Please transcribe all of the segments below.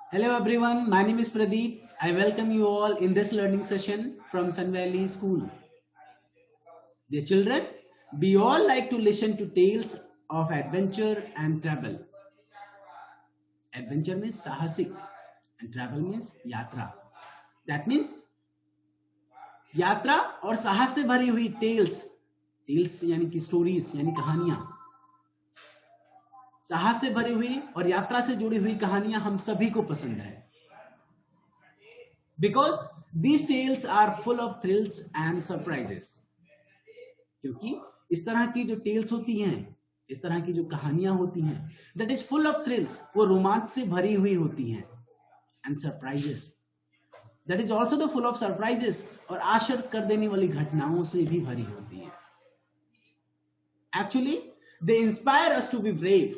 Hello everyone, my name is Pradeep. I welcome you all in this learning session from Sun Valley School. Dear children, we all like to listen to tales of adventure and travel. Adventure means sahasik and travel means yatra. That means यात्रा और साहस से भरी हुई tales यानी कि stories यानी कहानियां, साहस से भरी हुई और यात्रा से जुड़ी हुई कहानियां हम सभी को पसंद है. Because these tales are full of thrills and surprises. क्योंकि इस तरह की जो टेल्स होती हैं, इस तरह की जो कहानियां होती हैं, that is full of thrills, वो रोमांच से भरी हुई होती हैं, and surprises, that is also the full of surprises, और आश्चर्य कर देने वाली घटनाओं से भी भरी होती हैं. Actually, they inspire us to be brave.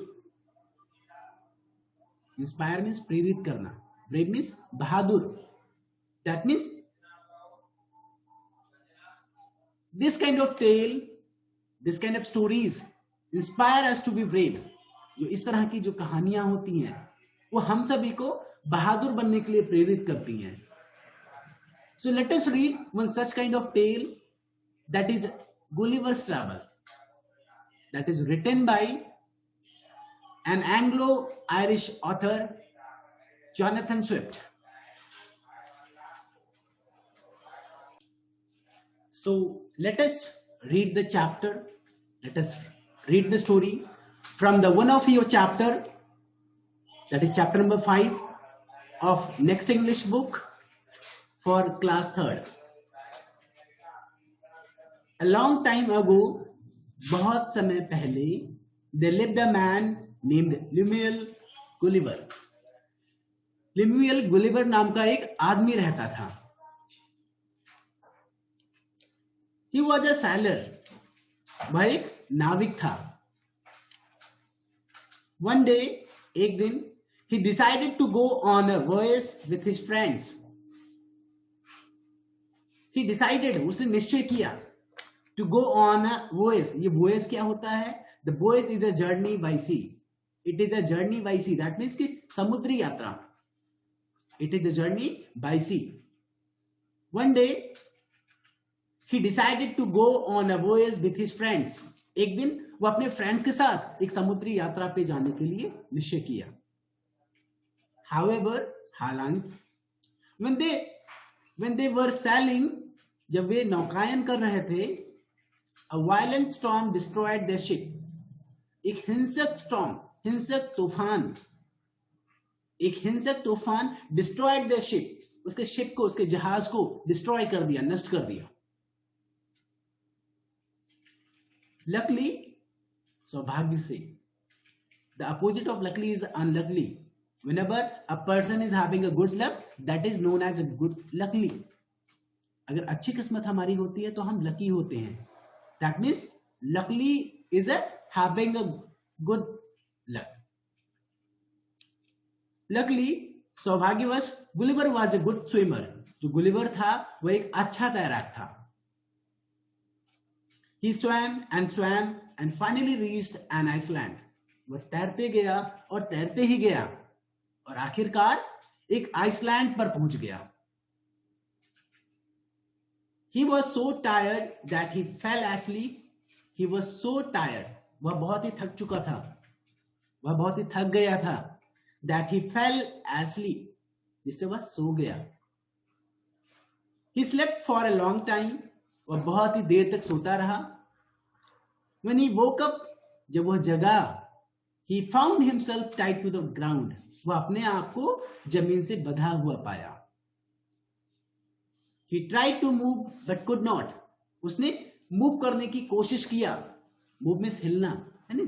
Inspire means प्रेरित करना, brave means Bahadur. That means this kind of tale, this kind of stories inspire us to be brave. जो इस तरह की जो कहानियां होती हैं वो हम सभी को बहादुर बनने के लिए प्रेरित करती हैं. So let us read one such kind of tale, that is Gulliver's Travel, that is written by an Anglo-Irish author, Jonathan Swift. So let us read the chapter, let us read the story from the one of your chapter, that is chapter number 5 of Next English book for class 3rd. A long time ago, बहुत समय पहले, there lived a man named Lemuel Gulliver. Lemuel Gulliver नाम का एक आदमी रहता था. He was a sailor. वह एक नाविक था. One day, एक दिन, he decided to go on a voyage with his friends. He decided, उसने निश्चय किया, to go on a voyage. ये voyage क्या होता है? The voyage is a journey by sea. It is a journey by sea. That means कि समुद्री यात्रा. It is a journey by sea. One day, he decided to go on a voyage with his friends. एक दिन वो अपने friends के साथ एक समुद्री यात्रा पे जाने के लिए निश्चय किया. However, हालांकि when they were sailing, जब वे नौकायन कर रहे थे, a violent storm destroyed their ship. एक हिंसक तूफान destroyed their ship. उसके शिप को, उसके जहाज को डिस्ट्रॉय कर दिया, नष्ट कर दिया. Luckily, सौभाग्य से, the opposite of luckily is unluckily. Whenever a person is having a good luck, that is known as a good luckily. अगर अच्छी किस्मत हमारी होती है तो हम लकी होते हैं. That means luckily is a having a good luck. Luckily, सौभाग्यवश, Gulliver was a good swimmer. जो गुलिवर था वह एक अच्छा तैराक था. He swam and finally reached an island. वह तैरते गया और तैरते ही गया और आखिरकार एक आइसलैंड पर पहुंच गया. He was so tired that he fell asleep. He was so tired. वह बहुत ही थक चुका था. वह बहुत ही थक गया था. That he fell asleep. जिससे वह सो गया. He slept for a long time. और बहुत ही देर तक सोता रहा. When he woke up, जब वह जगा, he found himself tied to the ground. वह अपने आप को जमीन से बंधा हुआ पाया. He tried to move but could not. उसने मूव करने की कोशिश किया. मूव मींस हिलना, है ना?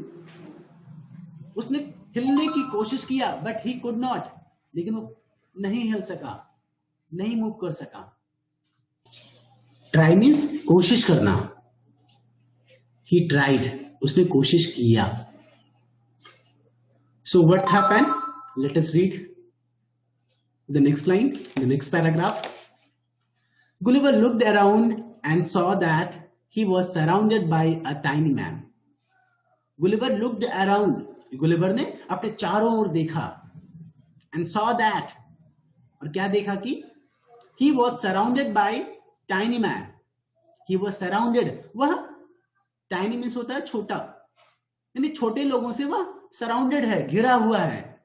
उसने हिलने की कोशिश किया but he could not. लेकिन वो नहीं हिल सका, नहीं मूव कर सका. Try means कोशिश करना. He tried. उसने कोशिश किया. So what happened? Let us read the next line, the next paragraph. Gulliver looked around and saw that he was surrounded by a tiny man. Gulliver looked around. Gulliver ने अपने चारों ओर देखा. and saw that, और क्या देखा कि he was surrounded by tiny man. He was surrounded, वह tiny means होता है छोटा, यानी छोटे लोगों से वह surrounded है, घिरा हुआ है.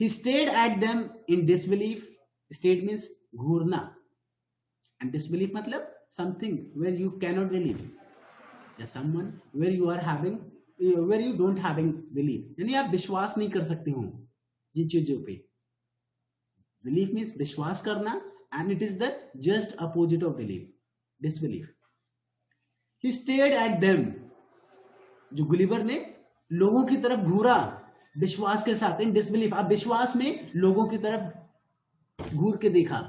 He stared at them in disbelief. Stared means Ghurna, and disbelief मतलब something where you cannot believe, या someone where you are having, where you don't having belief, यानी आप विश्वास नहीं कर सकते हो जिन चीजों पे. Belief means विश्वास करना, and it is the just opposite of belief, disbelief. He stared at them, जो गुलिवर ने लोगों की तरफ घूरा विश्वास के साथ, इन डिसबिलीफ, आप विश्वास में लोगों की तरफ घूर के देखा.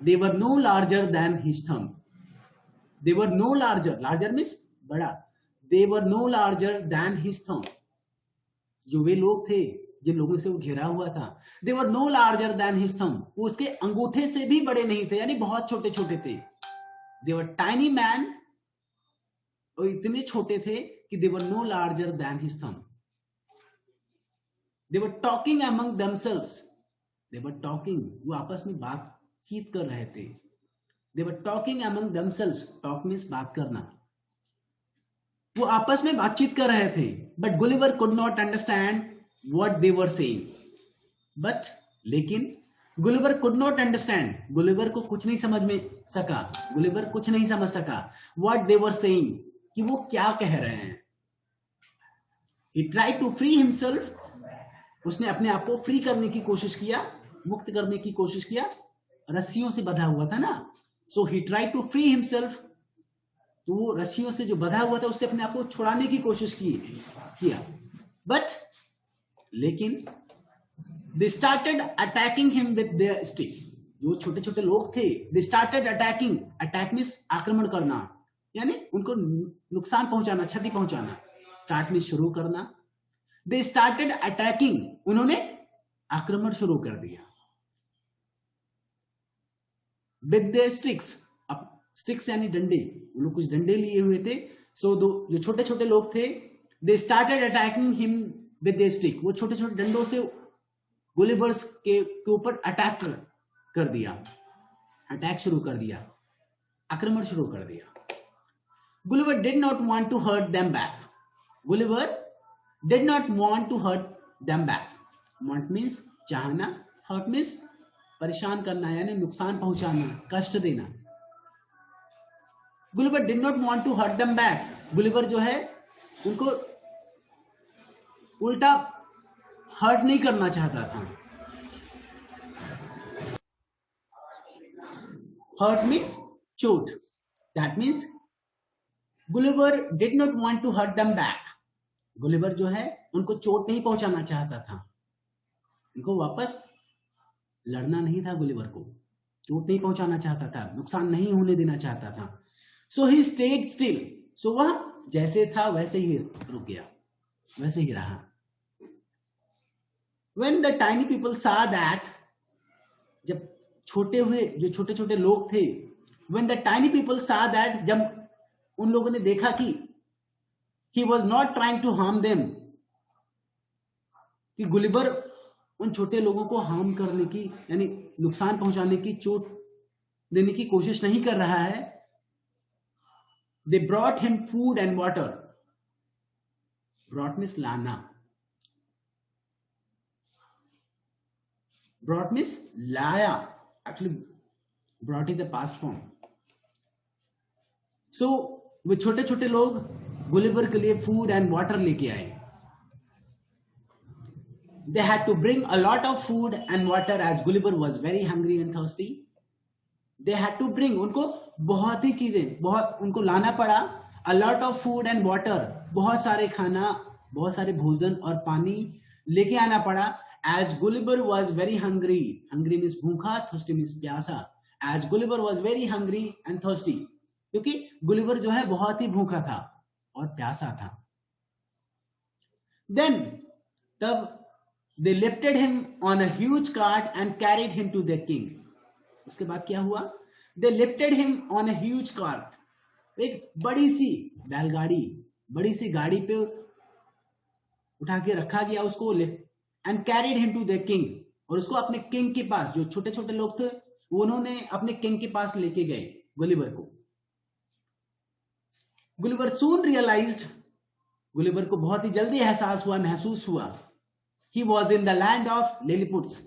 They were no larger than his thumb. They were no larger, larger means बड़ा. They were no larger than his thumb. जो वे लोग थे जिन लोगों से वो घिरा हुआ था, they were no larger than his thumb. वो उसके अंगूठे से भी बड़े नहीं थे, यानी बहुत छोटे छोटे थे. They were tiny man, और इतने छोटे थे कि they were no larger than his thumb. They were talking among themselves. They were talking, वो आपस में बातचीत कर रहे थे. They were talking among themselves. Talk means बात करना. वो आपस में बातचीत कर रहे थे. But Gulliver could not understand what they were saying. But लेकिन Gulliver could not understand. Gulliver को कुछ नहीं समझ में सका. Gulliver कुछ नहीं समझ सका. What they were saying, कि वो क्या कह रहे हैं. He tried to free himself. उसने अपने आप को फ्री करने की कोशिश किया, मुक्त करने की कोशिश किया. रस्सियों से बंधा हुआ था ना. So he tried to free himself. तो वो रस्सियों से जो बंधा हुआ था उससे अपने आप को छुड़ाने की कोशिश किया. But लेकिन they started attacking him with their stick. जो छोटे छोटे लोग थे, they started attacking. Attack means आक्रमण करना, यानी उनको नुकसान पहुंचाना, क्षति पहुंचाना. Start means शुरू करना. They started attacking. उन्होंने आक्रमण शुरू कर दिया. With their sticks. अब sticks यानी डंडे, वो लोग कुछ डंडे लिए हुए थे. So जो छोटे छोटे लोग थे, they started attacking him with their stick. वो छोटे छोटे डंडों से गुलिवर्स के ऊपर अटैक कर दिया, अटैक शुरू कर दिया, आक्रमण शुरू कर दिया. Gulliver did not want to hurt them back. Gulliver did not want to hurt them back. Want means चाहना, hurt means परेशान करना, यानी नुकसान पहुंचाना, कष्ट देना. Gulliver did not want to hurt them back. Gulliver जो है उनको उल्टा हर्ट नहीं करना चाहता था. हर्ट मीन्स चोट. That means Gulliver did not want to hurt them back. Gulliver जो है उनको चोट नहीं पहुंचाना चाहता था, उनको वापस लड़ना नहीं था. Gulliver को चोट नहीं पहुंचाना चाहता था, नुकसान नहीं होने देना चाहता था. So he stayed still. So वह जैसे था वैसे ही रुक गया, वैसे ही रहा. When the tiny people saw that, जब छोटे हुए जो छोटे छोटे लोग थे, when the tiny people saw that, जब उन लोगों ने देखा कि he was not trying to harm them, कि गुलिवर उन छोटे लोगों को हार्म करने की, यानी नुकसान पहुंचाने की, चोट देने की कोशिश नहीं कर रहा है. They brought him food and water. Brought means लाना. Brought means लाया. Actually, brought is the past form. So, वे छोटे छोटे लोग गुलिवर के लिए फूड एंड वाटर लेके आए. They had to bring a lot of food and water as Gulliver was very hungry and thirsty. They had to bring, उनको बहुत ही चीजें, बहुत उनको लाना पड़ा. A lot of food and water, बहुत सारे खाना, बहुत सारे भोजन और पानी लेके आना पड़ा. As Gulliver was very hungry. Hungry means भूखा, thirsty means प्यासा. As Gulliver was very hungry and thirsty. क्योंकि गुलिवर जो है बहुत ही भूखा था और प्यासा था. Then तब they lifted him on a huge cart and carried him to their king. उसके बाद क्या हुआ? They lifted him on a huge cart. एक बड़ी सी बैलगाड़ी, बड़ी सी गाड़ी पे उठा के रखा गया उसको, and carried him to their king. और उसको अपने किंग के पास, जो छोटे छोटे लोग थे उन्होंने अपने किंग के पास लेके गए गुलिवर को। गुलिवर सून रियलाइज्ड, गुलिवर को बहुत ही जल्दी एहसास हुआ, महसूस हुआ, he was in the land of Lilliputs,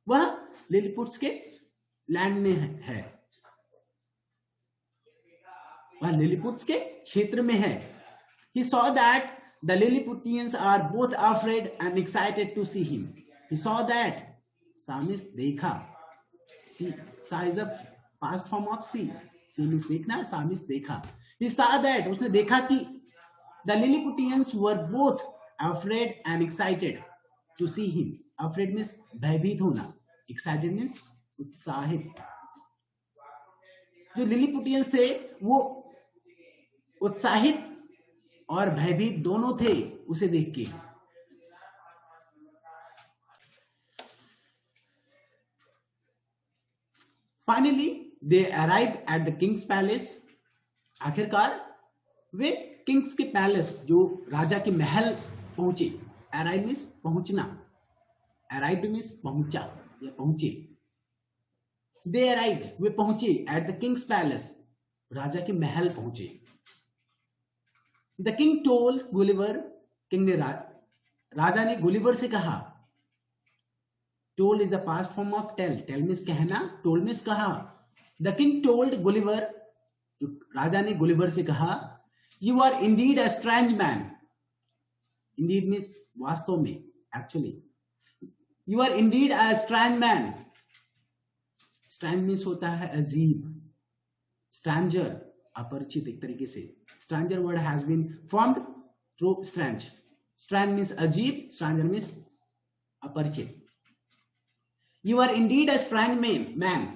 वह लिलीपुट्स के लैंड में है, वह लिलीपुट्स के क्षेत्र में है। He saw that the Lilliputians are both afraid and excited to see him. He saw that, सामिस देखा, सा is a past form of see, see means देखना, सामिस देखा। He saw that, उसने देखा कि the Lilliputians were both afraid and excited to see him. Afraid means भयभीत होना, excited means उत्साहित। जो लिलीपुटियंस थे वो उत्साहित और भयभीत दोनों थे उसे देख के। Finally they arrive at the king's palace, आखिरकार वे किंग्स के पैलेस, जो राजा के महल पहुंचे। अराइव मीन्स पहुंचना, अराइव मीन्स पहुंचा या पहुंचे। दे अराइव, वे पहुंचे, एट द किंग्स पैलेस, राजा के महल पहुंचे। The king told Gulliver, king ने राजा ने गुलिवर से कहा। Told is the past form of tell, tell means कहना, टोल्ड मीन्स कहा। द किंग टोल्ड गुलिवर, राजा ने गुलिवर से कहा, you are indeed a strange man. Indeed means वास्तव में, actually. You are indeed a strange man, strange means होता है अजीब, स्ट्रेंजर अपरिचित एक तरीके से। Stranger word has been formed through strange. Strange means अजीब, stranger means अपरिचित। You are indeed a strange man.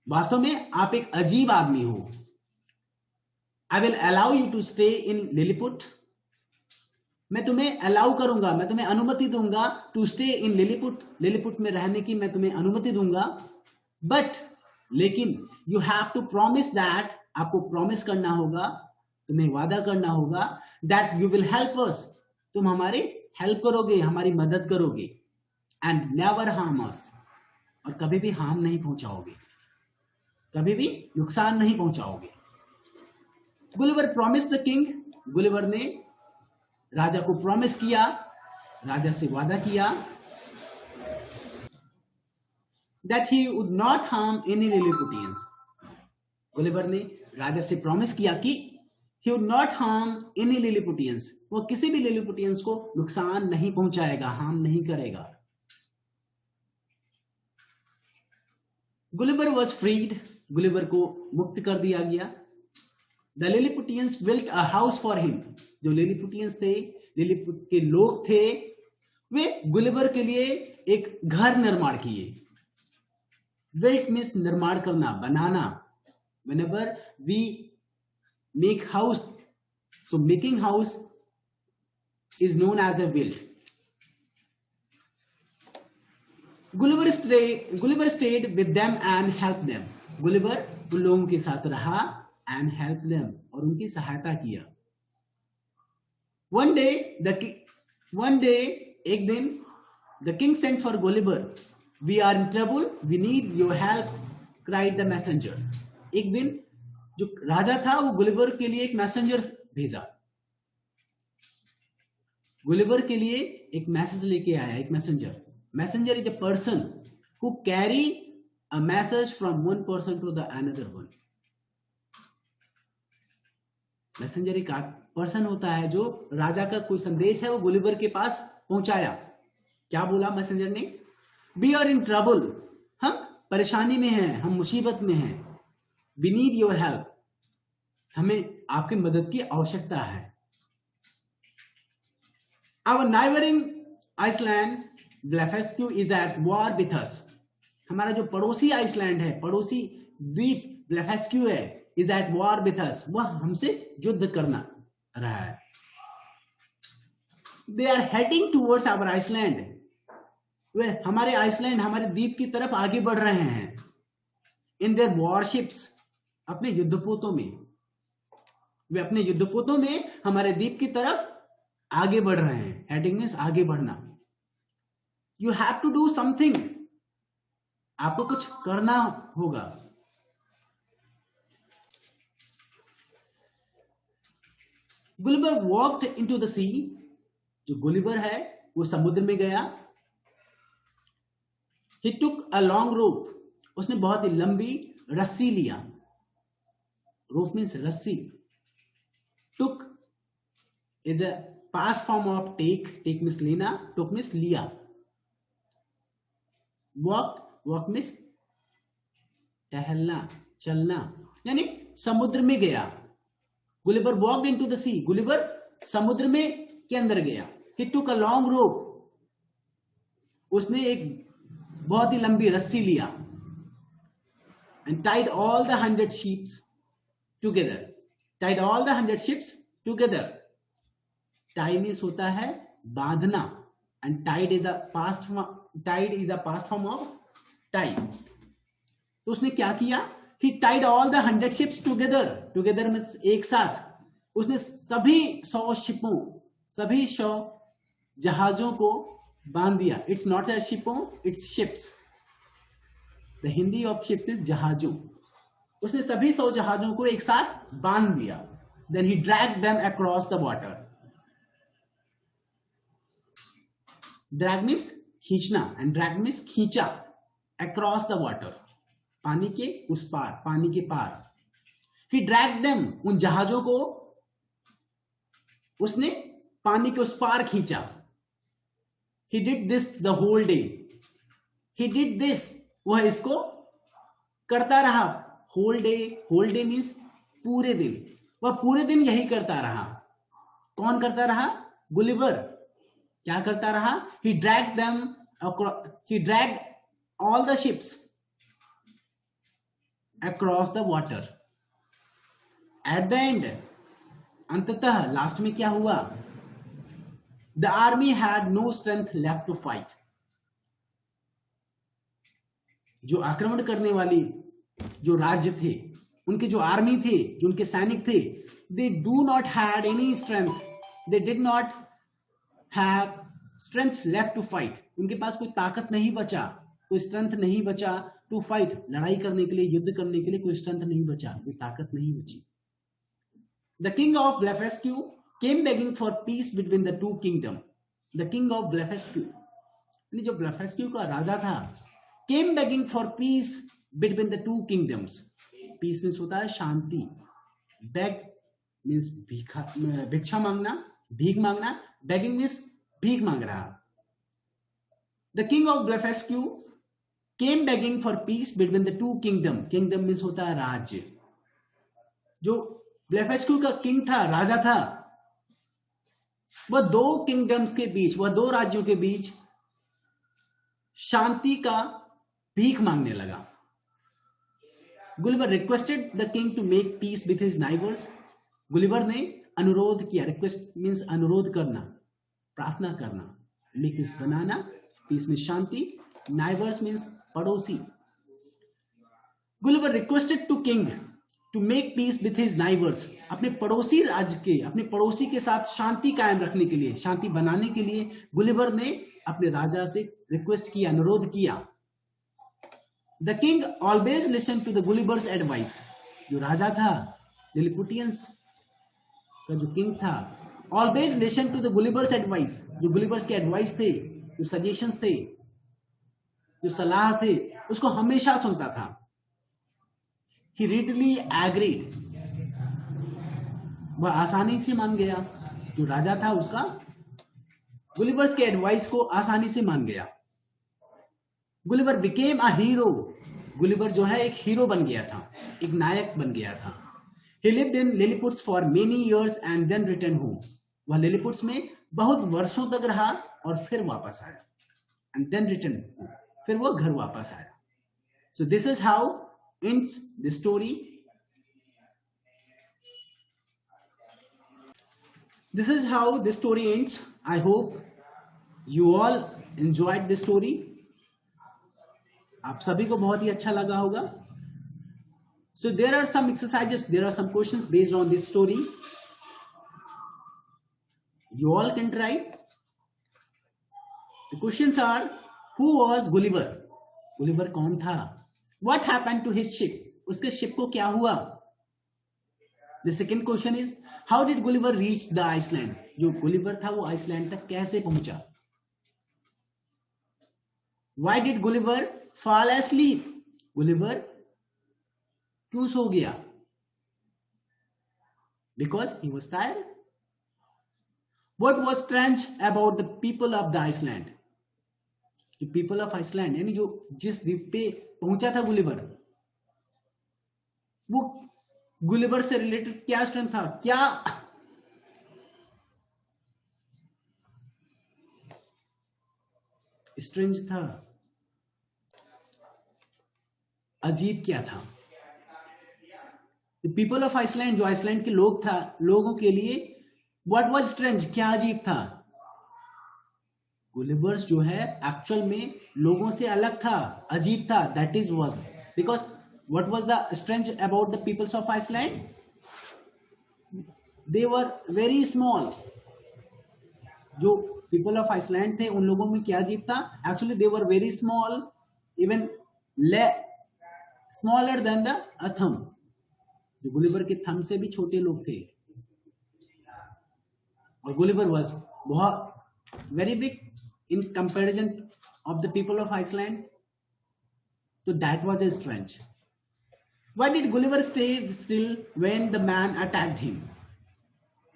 वास्तव में आप एक अजीब आदमी हो। I will allow you to stay in Lilliput. मैं तुम्हें अलाउ करूंगा, मैं तुम्हें अनुमति दूंगा to stay in Lilliput, Lilliput में रहने की मैं तुम्हें अनुमति दूंगा। But लेकिन you have to promise that, आपको प्रॉमिस करना होगा, तुम्हें वादा करना होगा, that you will help us, तुम हमारे हेल्प करोगे, हमारी मदद करोगे, एंड नेवर हार्म अस, और कभी भी हार्म नहीं पहुंचाओगे, कभी भी नुकसान नहीं पहुंचाओगे। Gulliver promise the king, Gulliver ने राजा को प्रॉमिस किया, राजा से वादा किया, that he would not harm any Lilliputians. Gulliver ने राजा से प्रॉमिस किया कि he would not harm any Lilliputians, वो किसी भी लिलीपुटियंस को नुकसान नहीं पहुंचाएगा, हार्म नहीं करेगा। गुलिवर was freed, गुलिवर को मुक्त कर दिया गया। The Lilliputians built a house for him, जो लिलीपुटियंस थे, लिलीपुट के लोग थे, वे गुलिवर के लिए एक घर निर्माण किए। Built means निर्माण करना, बनाना। Whenever we make house, so making house is known as a build. Gulliver stayed with them and helped them. Gulliver उन लोगों के साथ रहा and helped them, और उनकी सहायता किया। One day एक दिन the king sent for Gulliver. We are in trouble, we need your help, cried the messenger. एक दिन जो राजा था वो गुलिवर के लिए एक मैसेंजर भेजा, गुलिवर के लिए एक मैसेज लेके आया, एक messenger. Messenger is a person who carry a message from one person to the another one. Messenger एक पर्सन होता है जो राजा का कोई संदेश है वो गुलिवर के पास पहुंचाया। क्या बोला मैसेंजर ने? वी आर इन ट्रबल, हम परेशानी में हैं, हम मुसीबत में हैं। We need your help, हमें आपकी मदद की आवश्यकता है। Our neighboring Iceland, Blefuscu is at war with us. हमारा जो पड़ोसी आइसलैंड है, पड़ोसी द्वीप ब्लेफेस्क्यू है, is at war with us, वह हमसे युद्ध करना रहा है। They are heading towards our Iceland, वे हमारे आइसलैंड, हमारे द्वीप की तरफ आगे बढ़ रहे हैं। In their warships, अपने युद्धपोतों में, वे अपने युद्धपोतों में हमारे द्वीप की तरफ आगे बढ़ रहे हैं। हेडिंग मींस आगे बढ़ना। You have to do something, आपको कुछ करना होगा। Gulliver walked into the sea, जो गुलिवर है वो समुद्र में गया। ही टुक अ लॉन्ग रोप, उसने बहुत ही लंबी रस्सी लिया। रोप मीन्स रस्सी। Took is a past form of take, take means लेना, टुक मीन्स लिया। वॉक, वॉक मीन्स टहलना, चलना, यानी समुद्र में गया। Gulliver walked into the sea, Gulliver समुद्र में के अंदर गया। ही टुक अ लॉन्ग रोप, उसने एक बहुत ही लंबी रस्सी लिया। And tied all the 100 sheeps together, tied all the 100 sheeps together. Tie means होता है बांधना, and tied is a past form of tie. तो उसने क्या किया? He tied all the 100 ships together, together means एक साथ। उसने सभी 100 शिपों, सभी 100 जहाजों को बांध दिया। इट्स नॉट अ शिपों, it's ships. The Hindi of ships is जहाजों। उसने सभी 100 जहाजों को एक साथ बांध दिया। Then he dragged them across the water. Drag means खींचना, एंड ड्रैग मीन्स खींचा। अक्रॉस द वाटर, पानी के उस पार, पानी के पार। ही ड्रैग्ड देम, उन जहाजों को उसने पानी के उस पार खींचा। He did this the whole day, he did this, वह इसको करता रहा। Whole day, whole day means पूरे दिन, वह पूरे दिन यही करता रहा। कौन करता रहा? गुलिवर। क्या करता रहा? he dragged them, he dragged all the ships across the water. At the end, अंततः लास्ट में क्या हुआ? The army had no strength left to fight. जो आक्रमण करने वाली जो राज्य थे, उनके जो आर्मी थे, जो उनके सैनिक थे, they do not had any strength, they did not have strength left to fight. उनके पास कोई ताकत नहीं बचा, कोई स्ट्रेंथ नहीं बचा टू फाइट, लड़ाई करने के लिए, युद्ध करने के लिए कोई स्ट्रेंथ नहीं बचा, कोई ताकत नहीं बची। The king of Blefuscu came begging for peace between the two kingdom. The king of Blefuscu, यानी जो ब्लेफेस्क्यू का राजा था, came begging for peace between the two kingdoms. Peace means होता है शांति। Beg means भिक्षा मांगना, भीख मांगना। Begging means भीख मांग रहा। The king of Blefuscu came begging for peace between the two kingdom. Kingdom means होता है राज्य। जो ब्लेफेस्क्यू का किंग था, राजा था, वह दो किंगडम्स के बीच, वह दो राज्यों के बीच शांति का भीख मांगने लगा। Gulliver requested the king to make peace with his neighbours. Gulliver ने अनुरोध किया। रिक्वेस्ट मीन्स अनुरोध करना, प्रार्थना करना। मेक मीन्स बनाना, पीस मीन्स शांति, नाइबर्स मीन्स पड़ोसी। Gulliver requested to king to make peace with his neighbours. अपने पड़ोसी राज्य के, अपने पड़ोसी के साथ शांति कायम रखने के लिए, शांति बनाने के लिए गुलिवर ने अपने राजा से रिक्वेस्ट किया, अनुरोध किया। The king always listen to the Gulliver's advice. जो राजा था, लिलिपुटियंस का जो किंग था, always listen to the Gulliver's advice. जो गुलिवर्स के एडवाइस थे, जो सजेशंस थे, जो सलाह थे, उसको हमेशा सुनता था। He readily agreed. वह आसानी से मान गया। जो राजा था उसका गुलिवर्स के एडवाइस को आसानी से मान गया। Gulliver became a hero. Gulliver जो है एक हीरो बन गया था, एक नायक बन गया था। He lived in Lilliput for many years and then returned home. वह लिलिपुट्स में बहुत वर्षों तक रहा और फिर वापस आया। And then returned home. फिर वो घर वापस आया। So this is how ends the story. This is how the story ends. I hope you all enjoyed the story. आप सभी को बहुत ही अच्छा लगा होगा। So there are some exercises, there are some questions based on this story. You all can try. The questions are: Who was Gulliver? Gulliver कौन था? What happened to his ship? उसके शिप को क्या हुआ? The second question is, how did Gulliver reach the Iceland? जो Gulliver था वो Iceland तक कैसे पहुंचा? Why did Gulliver fall asleep? Gulliver क्यों सो गया? Because he was tired. What was strange about the people of the Iceland? The people of Iceland, यानी जो जिस द्वीप पे पहुंचा था गुलिवर, वो गुलिवर से रिलेटेड क्या स्ट्रेंथ था, क्या स्ट्रेंज था, अजीब क्या था? The people of Iceland, जो आइसलैंड के लोगों के लिए what was strange, क्या अजीब था? गुलिवर्स जो है एक्चुअल में लोगों से अलग था, अजीब था. That is was because what was the strange about the peoples of Iceland? They were very small. जो पीपल ऑफ आइसलैंड थे उन लोगों में क्या अजीब था? Actually they were very small, even smaller than the thumb. जो गुलिवर के थंब से भी छोटे लोग थे. और गुलिवर वाज बहुत very big in comparison of the people of Iceland. So that was a strange. Why did Gulliver stay still when the man attacked him?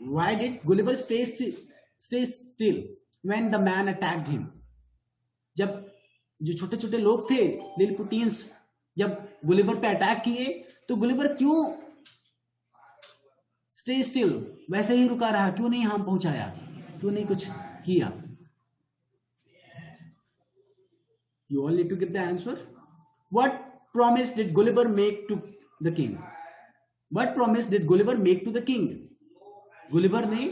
Why did Gulliver stay still when the man attacked him? जब जो छोटे छोटे लोग थे लिलिपुटियंस जब Gulliver पे attack किए तो गुलिवर क्यों स्टे स्टिल, वैसे ही रुका रहा, क्यों नहीं हम पहुंचाया, क्यों नहीं कुछ किया? You all need to get the answer. What promise did Gulliver make to the king? What promise did Gulliver make to the king? Gulliver ने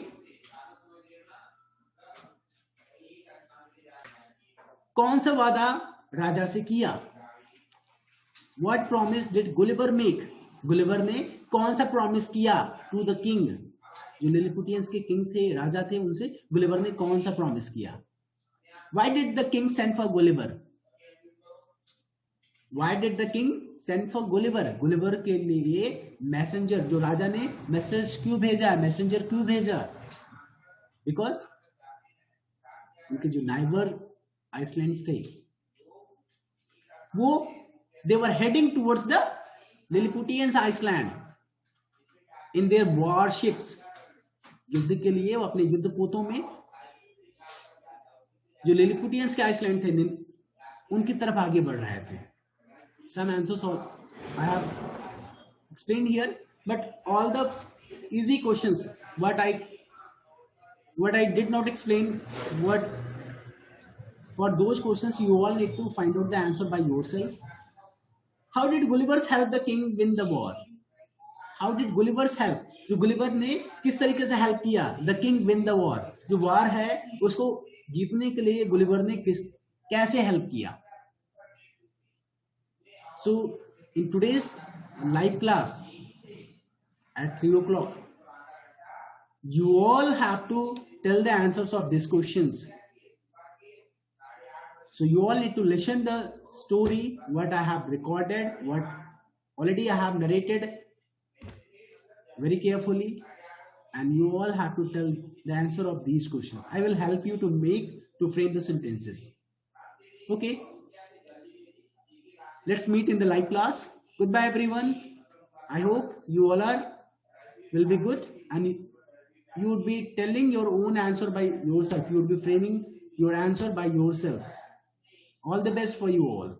कौन सा वादा राजा से किया? What promise did Gulliver make? Gulliver ने कौन सा प्रॉमिस किया टू द किंग? जो लिलिपुटियंस के किंग थे, राजा थे, उनसे गुलिवर ने कौन सा प्रॉमिस किया? Why did the king send for Gulliver? Why did the king send for Gulliver? Gulliver के लिए मैसेंजर, जो राजा ने मैसेज क्यों भेजा, मैसेंजर क्यों भेजा? बिकॉज उनके जो नाइबर आइसलैंड्स थे वो they were heading towards the Lilliputians Iceland in their warships. युद्ध के लिए वो अपने युद्ध पोतों में जो लिलिपुटियंस के आइसलैंड थे उनकी तरफ आगे बढ़ रहे थे. Some answers I have explained here, but all the easy questions what I did not explain, what for those questions you all need to find out the answer by yourself. How did Gulliver help the king win the war? How did Gulliver help? जो Gulliver ने किस तरीके से help किया the king win the war? जो war है उसको जीतने के लिए गुलिवर ने कैसे हेल्प किया? So in today's live class at 3 o'clock, you all have to tell the answers of these questions. So you all need to listen the story, what I have recorded, what already I have narrated very carefully, and you all have to tell the answer of these questions. I will help you to frame the sentences. Okay. Let's meet in the live class. Goodbye everyone. I hope you all will be good and you would be telling your own answer by yourself. You would be framing your answer by yourself. All the best for you all.